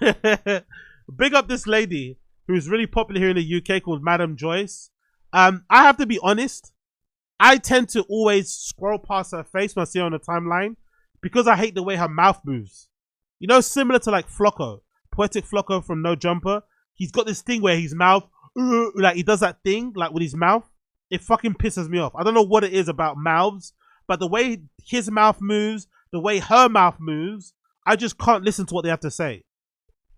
Big up this lady who's really popular here in the UK called Madam Joyce. I have to be honest. I tend to always scroll past her face when I see her on the timeline because I hate the way her mouth moves. You know, similar to like Flocko, Poetic Flocko from No Jumper. He's got this thing where his mouth, like he does that thing like with his mouth. It fucking pisses me off. I don't know what it is about mouths, but the way his mouth moves, the way her mouth moves, I just can't listen to what they have to say.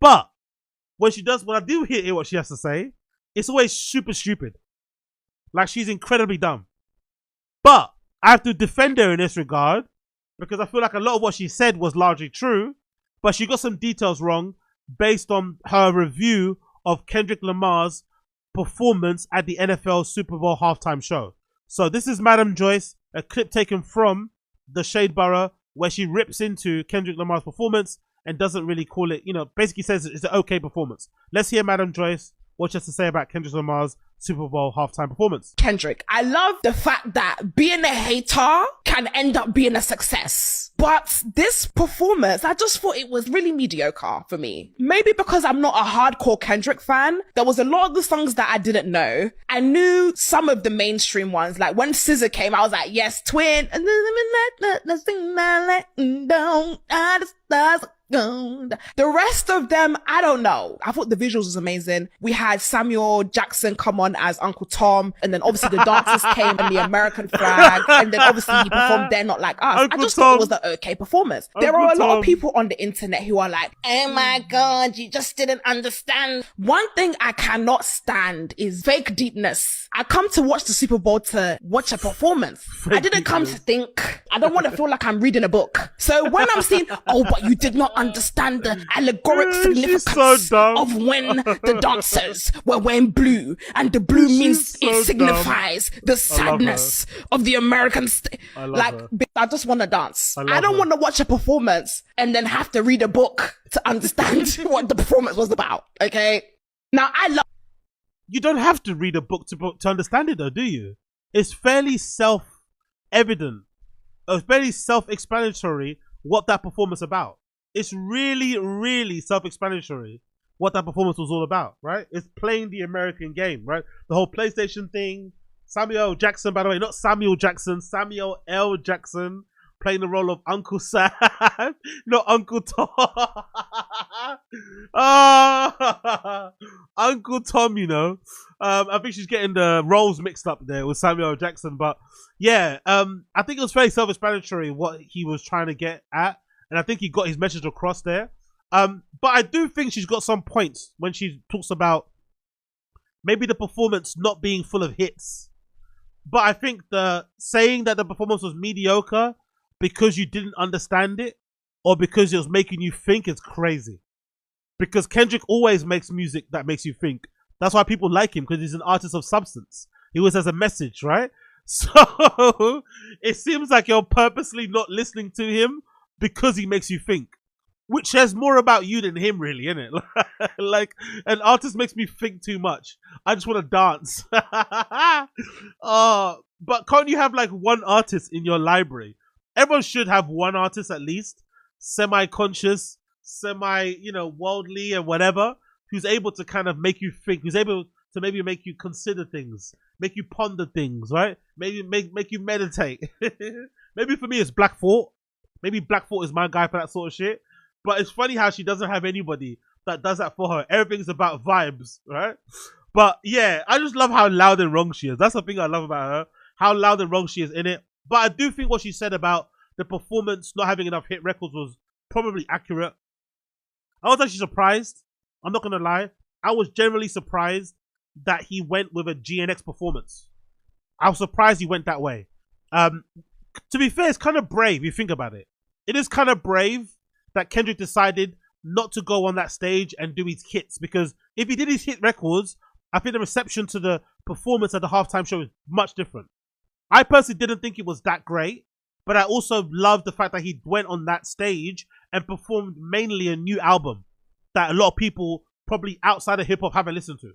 But when I do hear what she has to say, it's always super stupid. Like she's incredibly dumb. But I have to defend her in this regard because I feel like a lot of what she said was largely true, but she got some details wrong based on her review of Kendrick Lamar's performance at the NFL Super Bowl halftime show. So this is Madam Joyce, a clip taken from the Shade Borough where she rips into Kendrick Lamar's performance and doesn't really call it, basically says it's an okay performance. Let's hear Madam Joyce, what she has to say about Kendrick Lamar's Super Bowl halftime performance. Kendrick, I love the fact that being a hater can end up being a success. But this performance, I just thought it was really mediocre for me. Maybe because I'm not a hardcore Kendrick fan. There was a lot of the songs that I didn't know. I knew some of the mainstream ones. Like when SZA came, I was like, yes, twin. The rest of them, I don't know. I thought the visuals was amazing. We had Samuel Jackson come on as Uncle Tom, and then obviously the dancers came and the American flag, and then obviously he performed They're Not Like Us. Uncle I just Tom. thought it was an okay performance. There are a lot Tom. of people on the internet who are like, oh my God, you just didn't understand. One thing I cannot stand is fake deepness. I come to watch the Super Bowl to watch a performance. I didn't come to think. I don't want to feel like I'm reading a book. So when I'm seeing, oh, but you did not understand the allegoric significance so of when the dancers were wearing blue, and the blue means so it signifies the sadness of the American like, bitch, I just want to dance. I don't want to watch a performance and then have to read a book to understand what the performance was about. Okay. Now I love. You don't have to read a book to understand it though, do you? It's fairly self-evident. It's very self-explanatory what that performance is about. It's really, really self-explanatory what that performance was all about, right? It's playing the American game, right? The whole PlayStation thing. Samuel L. Jackson, by the way, not Samuel Jackson, Samuel L. Jackson, playing the role of Uncle Sam, not Uncle Tom. Uncle Tom, I think she's getting the roles mixed up there with Samuel L. Jackson, but yeah, I think it was very self-explanatory what he was trying to get at, and I think he got his message across there. But I do think she's got some points when she talks about maybe the performance not being full of hits. But I think the saying that the performance was mediocre because you didn't understand it or because it was making you think is crazy. Because Kendrick always makes music that makes you think. That's why people like him, because he's an artist of substance. He always has a message, right? So it seems like you're purposely not listening to him because he makes you think. Which says more about you than him, really, innit? Like, an artist makes me think too much. I just want to dance. But can't you have like one artist in your library? Everyone should have one artist at least, semi-conscious, worldly and whatever, who's able to kind of make you think, who's able to maybe make you consider things, make you ponder things, right? Maybe make you meditate. Maybe for me it's Black Thought. Maybe Black Thought is my guy for that sort of shit. But it's funny how she doesn't have anybody that does that for her. Everything's about vibes, right? But yeah, I just love how loud and wrong she is. That's the thing I love about her. How loud and wrong she is in it. But I do think what she said about the performance not having enough hit records was probably accurate. I was actually surprised. I'm not going to lie. I was generally surprised that he went with a GNX performance. I was surprised he went that way. To be fair, it's kind of brave if you think about it. It is kind of brave that Kendrick decided not to go on that stage and do his hits, because if he did his hit records, I think the reception to the performance at the halftime show is much different. I personally didn't think it was that great, but I also loved the fact that he went on that stage and performed mainly a new album that a lot of people probably outside of hip-hop haven't listened to.